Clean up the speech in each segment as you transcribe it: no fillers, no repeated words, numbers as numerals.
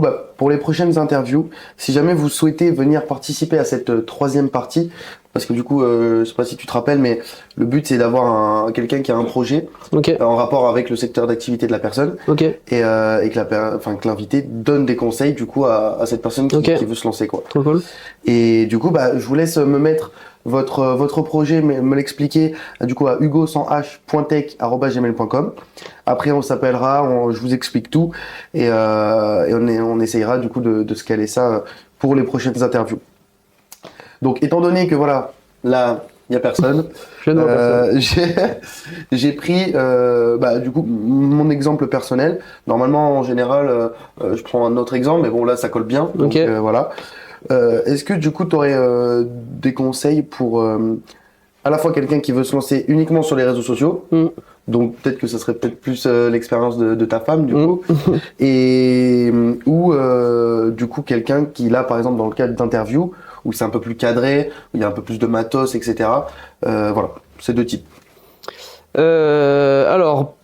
coup, pour les prochaines interviews, si jamais vous souhaitez venir participer à cette troisième partie, parce que du coup, je sais pas si tu te rappelles, mais le but c'est d'avoir quelqu'un qui a un projet en rapport avec le secteur d'activité de la personne, et que l'invité donne des conseils du coup à cette personne qui veut se lancer, quoi. Trop cool. Et du coup, je vous laisse me mettre votre projet, me l'expliquer du coup à hugo100h.tech@gmail.com. Après, on s'appellera, je vous explique tout et on essayera du coup de se caler ça pour les prochaines interviews. Donc, étant donné que voilà, là, il y a personne, j'ai pris du coup mon exemple personnel. Normalement, en général, je prends un autre exemple, mais bon là, ça colle bien. Donc voilà. Est-ce que du coup, tu aurais des conseils pour à la fois quelqu'un qui veut se lancer uniquement sur les réseaux sociaux, donc peut-être que ça serait peut-être plus l'expérience de ta femme du coup, et ou du coup quelqu'un qui là par exemple dans le cadre d'interview où c'est un peu plus cadré, où il y a un peu plus de matos, etc. Voilà, ces deux types. Alors,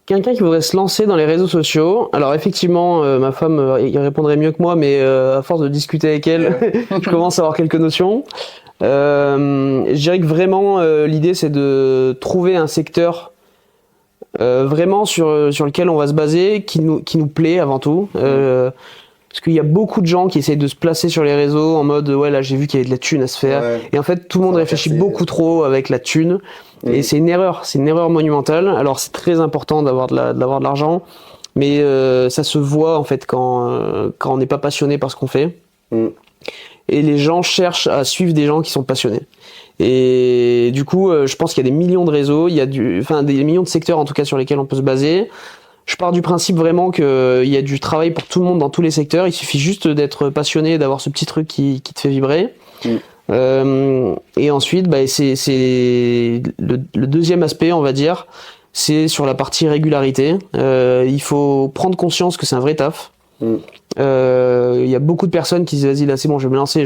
quelqu'un qui voudrait se lancer dans les réseaux sociaux, alors effectivement, ma femme y répondrait mieux que moi, mais à force de discuter avec elle, je commence à avoir quelques notions. Je dirais que vraiment, l'idée c'est de trouver un secteur vraiment sur lequel on va se baser, qui nous plaît avant tout. Parce qu'il y a beaucoup de gens qui essayent de se placer sur les réseaux en mode ouais là j'ai vu qu'il y avait de la thune à se faire, et en fait tout le monde réfléchit beaucoup trop avec la thune, et c'est une erreur monumentale. Alors c'est très important d'avoir de l'argent, mais ça se voit en fait quand on n'est pas passionné par ce qu'on fait, et les gens cherchent à suivre des gens qui sont passionnés. Et du coup je pense qu'il y a des millions de réseaux, il y a des millions de secteurs en tout cas sur lesquels on peut se baser. Je pars du principe vraiment qu'il y a du travail pour tout le monde dans tous les secteurs. Il suffit juste d'être passionné, d'avoir ce petit truc qui te fait vibrer. Et ensuite, c'est le deuxième aspect, on va dire, c'est sur la partie régularité. Il faut prendre conscience que c'est un vrai taf. Il y a beaucoup de personnes qui se disent vas-y là c'est bon, je vais me lancer.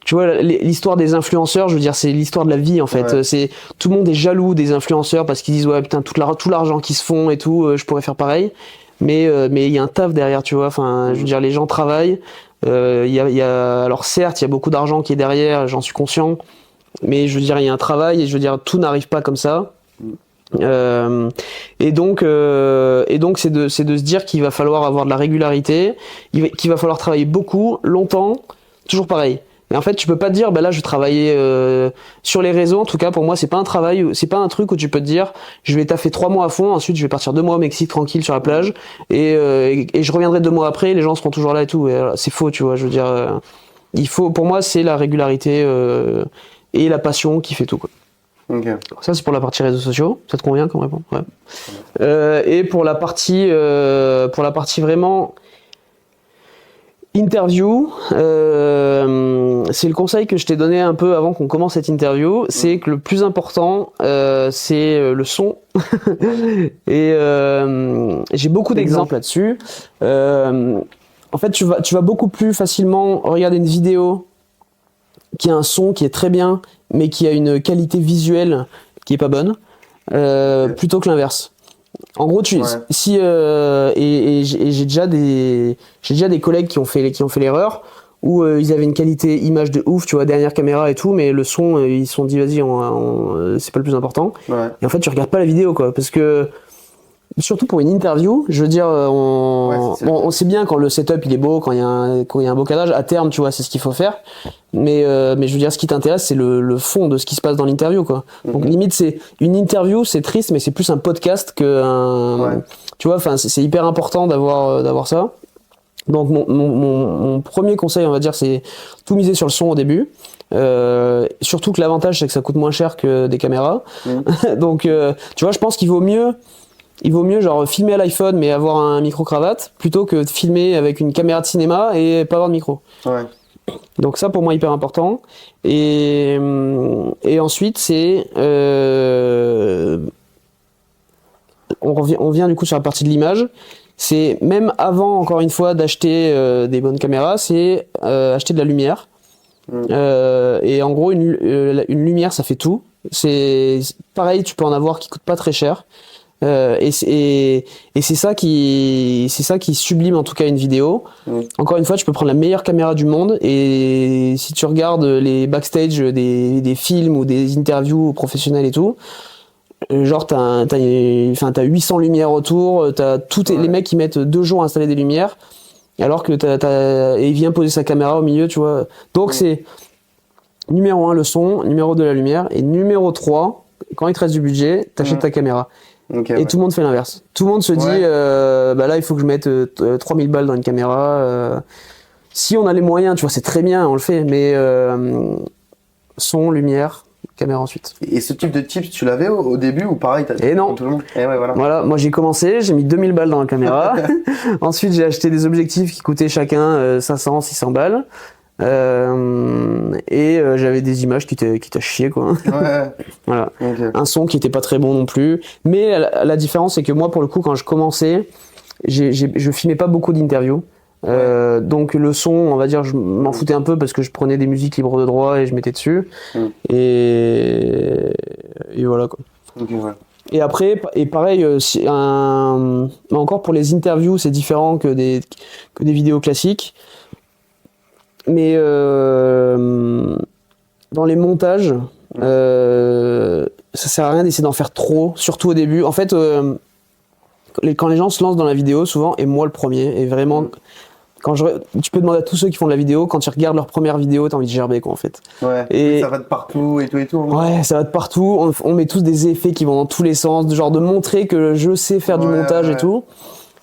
Tu vois, l'histoire des influenceurs, je veux dire, c'est l'histoire de la vie en fait. C'est tout le monde est jaloux des influenceurs parce qu'ils disent ouais putain tout l'argent qu'ils se font et tout, je pourrais faire pareil. Mais il y a un taf derrière, tu vois. Enfin, je veux dire, les gens travaillent. Alors certes, il y a beaucoup d'argent qui est derrière, j'en suis conscient. Mais je veux dire, il y a un travail et je veux dire, tout n'arrive pas comme ça. Et donc c'est de se dire qu'il va falloir avoir de la régularité, qu'il va falloir travailler beaucoup, longtemps, toujours pareil. Et en fait, tu peux pas te dire, là, je vais travailler sur les réseaux. En tout cas, pour moi, c'est pas un travail, c'est pas un truc où tu peux te dire, je vais taffer 3 mois à fond, ensuite je vais partir 2 mois au Mexique tranquille sur la plage, et je reviendrai 2 mois après, les gens seront toujours là et tout. Et c'est faux, tu vois. Je veux dire, pour moi, c'est la régularité et la passion qui fait tout, quoi. Ça, c'est pour la partie réseaux sociaux. Ça te convient comme réponse? Et pour la partie vraiment interview, c'est le conseil que je t'ai donné un peu avant qu'on commence cette interview, c'est que le plus important c'est le son. Et j'ai beaucoup d'exemples là-dessus. En fait, tu vas beaucoup plus facilement regarder une vidéo qui a un son qui est très bien mais qui a une qualité visuelle qui est pas bonne, plutôt que l'inverse. En gros, j'ai déjà des collègues qui ont fait l'erreur où ils avaient une qualité image de ouf, tu vois, dernière caméra et tout, mais le son, ils se sont dit vas-y, c'est pas le plus important. Et en fait, tu regardes pas la vidéo, quoi, parce que surtout pour une interview, je veux dire, on sait bien quand le setup il est beau, quand il y a un beau cadrage, à terme, tu vois, c'est ce qu'il faut faire. Mais je veux dire, ce qui t'intéresse, c'est le fond de ce qui se passe dans l'interview, quoi. Donc limite, c'est une interview, c'est triste, mais c'est plus un podcast que tu vois. Enfin, c'est hyper important d'avoir ça. Donc mon premier conseil, on va dire, c'est tout miser sur le son au début. Surtout que l'avantage, c'est que ça coûte moins cher que des caméras. Donc, tu vois, je pense qu'il vaut mieux genre filmer à l'iPhone mais avoir un micro-cravate plutôt que de filmer avec une caméra de cinéma et pas avoir de micro. Donc ça pour moi hyper important. Et ensuite c'est on vient du coup sur la partie de l'image. C'est même avant encore une fois d'acheter des bonnes caméras, c'est acheter de la lumière. Et en gros une lumière ça fait tout. C'est pareil, tu peux en avoir qui coûte pas très cher. Et c'est ça qui sublime en tout cas une vidéo. Encore une fois, tu peux prendre la meilleure caméra du monde et si tu regardes les backstage des films ou des interviews professionnelles et tout, genre t'as 800 lumières autour, les mecs qui mettent 2 jours à installer des lumières, alors que et il vient poser sa caméra au milieu, tu vois. Donc c'est numéro 1 le son, numéro 2 la lumière, et numéro 3, quand il te reste du budget, t'achètes ta caméra. Et tout le monde fait l'inverse. Tout le monde se dit, là il faut que je mette 3000 balles dans une caméra. Si on a les moyens, tu vois, c'est très bien, on le fait, mais son, lumière, caméra ensuite. Et ce type de tips, tu l'avais au début ou pareil Et non. Tout le monde Voilà, moi j'ai commencé, j'ai mis 2000 balles dans la caméra. Ensuite j'ai acheté des objectifs qui coûtaient chacun 500, 600 balles. J'avais des images qui t'a chié quoi. Voilà. Okay. Un son qui était pas très bon non plus. Mais la différence c'est que moi pour le coup quand je commençais, je filmais pas beaucoup d'interviews. Donc le son, on va dire, je m'en foutais un peu parce que je prenais des musiques libres de droit et je mettais dessus. Et voilà quoi. Okay, Et après, pareil, encore pour les interviews, c'est différent que des vidéos classiques. Mais dans les montages, ça sert à rien d'essayer d'en faire trop, surtout au début. En fait, quand les gens se lancent dans la vidéo, souvent, et moi le premier, et vraiment, tu peux demander à tous ceux qui font de la vidéo, quand ils regardent leur première vidéo, t'as envie de gerber quoi en fait. Et ça va de partout et tout. Ouais, ça va de partout. On met tous des effets qui vont dans tous les sens, genre de montrer que je sais faire du montage et tout.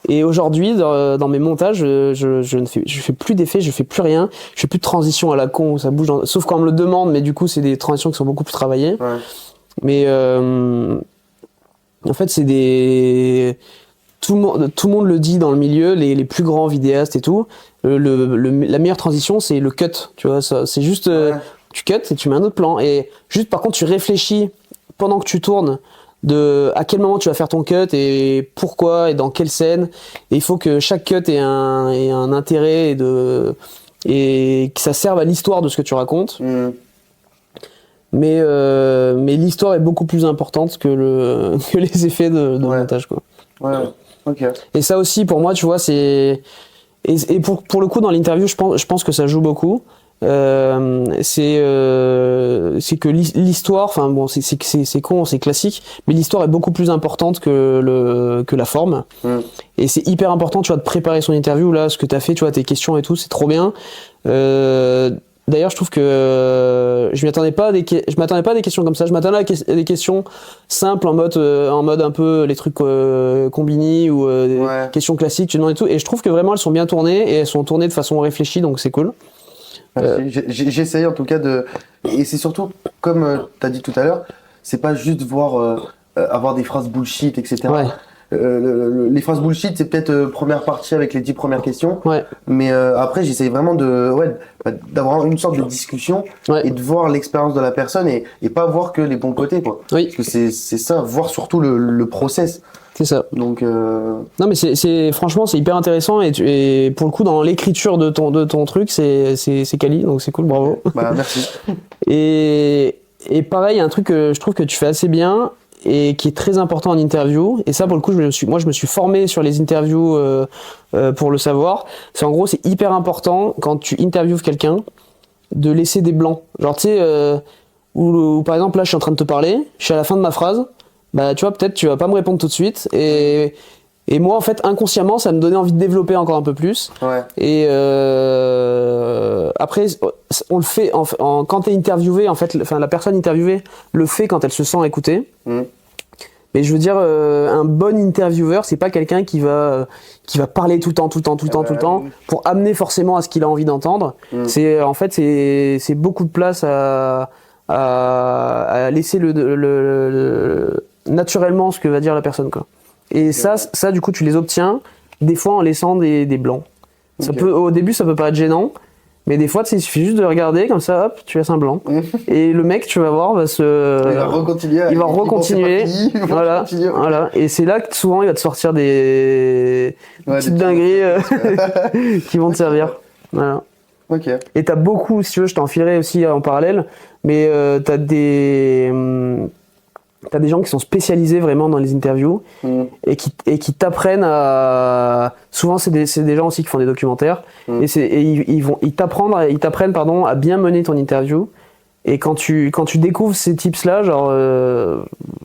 Et aujourd'hui, dans mes montages, je fais plus d'effets, je fais plus rien, je fais plus de transition à la con où ça bouge, sauf quand on me le demande, mais du coup, c'est des transitions qui sont beaucoup plus travaillées. Mais en fait, c'est tout le monde le dit dans le milieu, les plus grands vidéastes et tout. La meilleure transition, c'est le cut, tu vois. C'est juste, tu cut et tu mets un autre plan. Et juste, par contre, tu réfléchis pendant que tu tournes. À quel moment tu vas faire ton cut et pourquoi et dans quelle scène, et il faut que chaque cut ait un intérêt et que ça serve à l'histoire de ce que tu racontes. Mais l'histoire est beaucoup plus importante que les effets de montage quoi. Okay. Et ça aussi pour moi tu vois c'est et pour le coup dans l'interview je pense que ça joue beaucoup. C'est que l'histoire, enfin bon, c'est con, c'est classique, mais l'histoire est beaucoup plus importante que la forme. Et c'est hyper important, tu vois, de préparer son interview là, ce que t'as fait, tu vois, tes questions et tout, c'est trop bien. D'ailleurs, je trouve que je m'attendais pas à des questions comme ça. Je m'attendais à des questions simples en mode un peu les trucs Combini ou des questions classiques, tu demandes et tout. Et je trouve que vraiment elles sont bien tournées et elles sont tournées de façon réfléchie, donc c'est cool. J'essaye en tout cas et c'est surtout comme t'as dit tout à l'heure, c'est pas juste avoir des phrases bullshit etc. Les phrases bullshit c'est peut-être première partie avec les 10 premières questions, mais après j'essaye vraiment d'avoir une sorte de discussion et de voir l'expérience de la personne et pas voir que les bons côtés quoi. Parce que c'est ça, voir surtout le process. C'est ça. Donc non mais franchement c'est hyper intéressant et pour le coup dans l'écriture de ton truc c'est quali, donc c'est cool, bravo. Bah merci. et pareil, un truc que je trouve que tu fais assez bien et qui est très important en interview, et ça pour le coup je me suis formé sur les interviews pour le savoir. C'est en gros c'est hyper important quand tu interviewes quelqu'un de laisser des blancs. Genre tu sais ou par exemple là je suis en train de te parler, je suis à la fin de ma phrase. Bah tu vois, peut-être tu vas pas me répondre tout de suite et moi en fait inconsciemment ça me donnait envie de développer encore un peu plus. Et après on le fait quand t'es interviewé en fait, la personne interviewée le fait quand elle se sent écoutée. Mais je veux dire un bon intervieweur c'est pas quelqu'un qui va parler tout le temps pour amener forcément à ce qu'il a envie d'entendre. C'est en fait c'est beaucoup de place à laisser naturellement ce que va dire la personne quoi. Et ça du coup tu les obtiens des fois en laissant des blancs. Au début ça peut paraître gênant, mais des fois il suffit juste de regarder comme ça, hop, tu laisses un blanc et le mec tu vas voir il va recontinuer. Voilà. Et c'est là que souvent il va te sortir des petites dingueries qui vont te servir. Voilà. Et t'as beaucoup, si tu veux je t'en filerai aussi en parallèle, mais t'as t'as des gens qui sont spécialisés vraiment dans les interviews et qui t'apprennent à... Souvent, c'est des gens aussi qui font des documentaires et ils t'apprennent à bien mener ton interview. Et quand tu découvres ces tips-là, genre,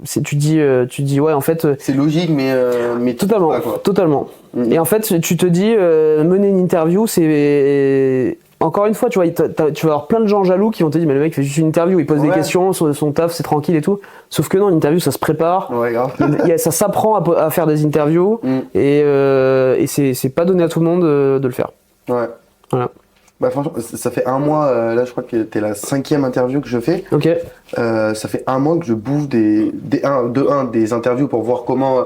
tu dis ouais, en fait. C'est logique, mais totalement, totalement. Et en fait, tu te dis, mener une interview, c'est encore une fois, tu vois, tu vas avoir plein de gens jaloux qui vont te dire, mais le mec fait juste une interview, il pose des questions, son taf, c'est tranquille et tout. Sauf que non, une interview, ça se prépare. Ouais, grave. Ça s'apprend à faire des interviews et c'est pas donné à tout le monde de le faire. Ouais. Voilà. Bah franchement, ça fait 1 mois, là je crois que t'es la 5e interview que je fais. Ok. Ça fait 1 mois que je bouffe des interviews pour voir comment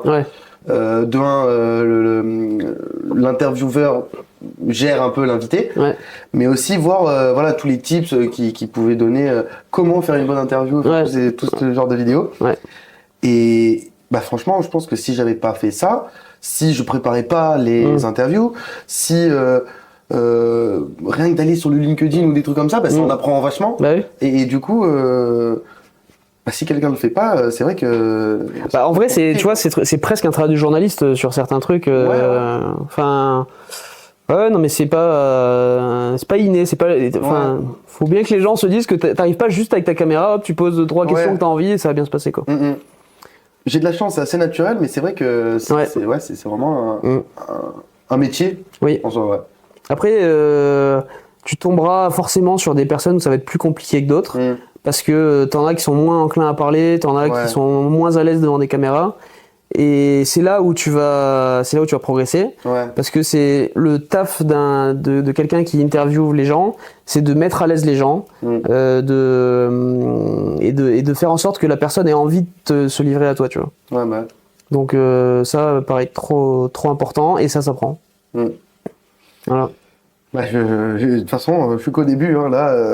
l'intervieweur gère un peu l'invité, mais aussi voir voilà tous les tips qui pouvaient donner comment faire une bonne interview, tout ce genre de vidéos. Et bah franchement, je pense que si j'avais pas fait ça, si je préparais pas les interviews, si rien que d'aller sur le LinkedIn ou des trucs comme ça, bah, ça en apprend vachement. Bah oui. Et du coup, bah, si quelqu'un le fait pas, c'est vrai que. Bah, en vrai, tu vois, c'est presque un travail du journaliste sur certains trucs. Enfin. Ouais, non, mais c'est pas inné, faut bien que les gens se disent que t'arrives pas juste avec ta caméra, hop, tu poses 3 questions que t'as envie et ça va bien se passer, quoi. J'ai de la chance, c'est assez naturel, mais c'est vrai que c'est vraiment un métier. Oui. En soi, ouais. Après, tu tomberas forcément sur des personnes où ça va être plus compliqué que d'autres, parce que t'en as qui sont moins enclins à parler, t'en as qui sont moins à l'aise devant des caméras. Et c'est là où tu vas progresser, parce que c'est le taf de quelqu'un qui interviewe les gens, c'est de mettre à l'aise les gens, et de faire en sorte que la personne ait envie de se livrer à toi, tu vois. Donc ça paraît trop important et ça s'apprend. Voilà. Bah, de toute façon, je suis qu'au début, hein, là.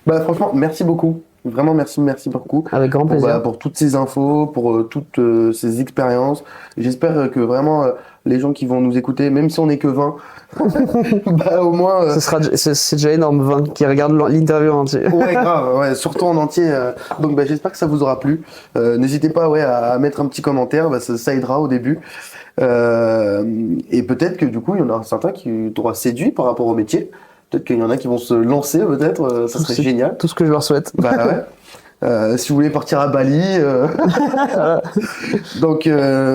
Bah franchement, merci beaucoup. Vraiment, merci beaucoup. Avec grand plaisir. Pour toutes ces infos, pour toutes ces expériences. J'espère que vraiment les gens qui vont nous écouter, même si on n'est que 20, bah au moins. C'est déjà énorme, 20 qui regardent l'interview en entier. Ouais, grave, surtout en entier. Donc bah, j'espère que ça vous aura plu. N'hésitez pas à mettre un petit commentaire, bah, ça aidera au début. Et peut-être que du coup, il y en a certains qui t'auront séduit par rapport au métier. Peut-être qu'il y en a qui vont se lancer, peut-être, ça serait génial. Tout ce que je leur souhaite. Bah ouais. Si vous voulez partir à Bali. Donc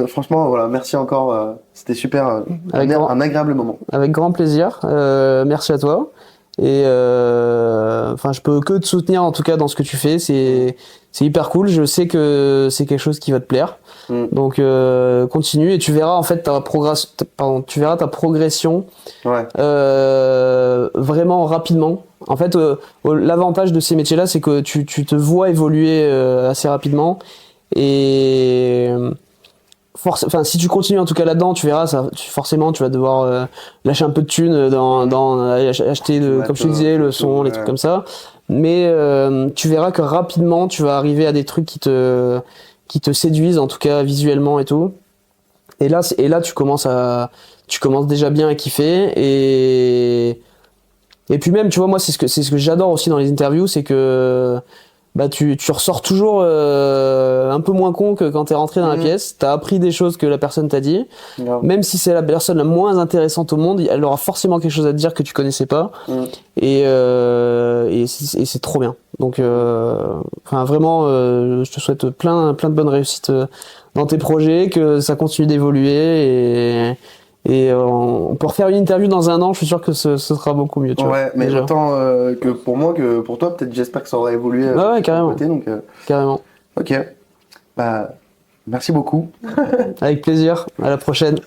franchement, voilà, merci encore. C'était super, un agréable moment. Avec grand plaisir. Merci à toi. Et je peux que te soutenir en tout cas dans ce que tu fais. C'est hyper cool. Je sais que c'est quelque chose qui va te plaire. Donc continue et tu verras en fait ta progression vraiment rapidement. En fait, l'avantage de ces métiers-là, c'est que tu te vois évoluer assez rapidement et si tu continues en tout cas là-dedans, tu verras, forcément tu vas devoir lâcher un peu de thunes dans acheter comme je te disais le son, les trucs comme ça. Mais tu verras que rapidement tu vas arriver à des trucs qui te séduisent en tout cas visuellement et tout. Et là tu commences déjà bien à kiffer et puis même tu vois moi c'est ce que j'adore aussi dans les interviews, c'est que bah tu ressors toujours un peu moins con que quand t'es rentré dans la pièce. T'as appris des choses que la personne t'a dit, même si c'est la personne la moins intéressante au monde, elle aura forcément quelque chose à te dire que tu connaissais pas. Et c'est trop bien. Donc vraiment je te souhaite plein de bonnes réussites dans tes projets, que ça continue d'évoluer et on peut refaire une interview dans 1 an, je suis sûr que ce sera beaucoup mieux. Tu vois, mais déjà. Autant que pour moi que pour toi, peut-être j'espère que ça aura évolué. Carrément. Côté, donc, carrément. Ok. Bah, merci beaucoup. Avec plaisir. À la prochaine.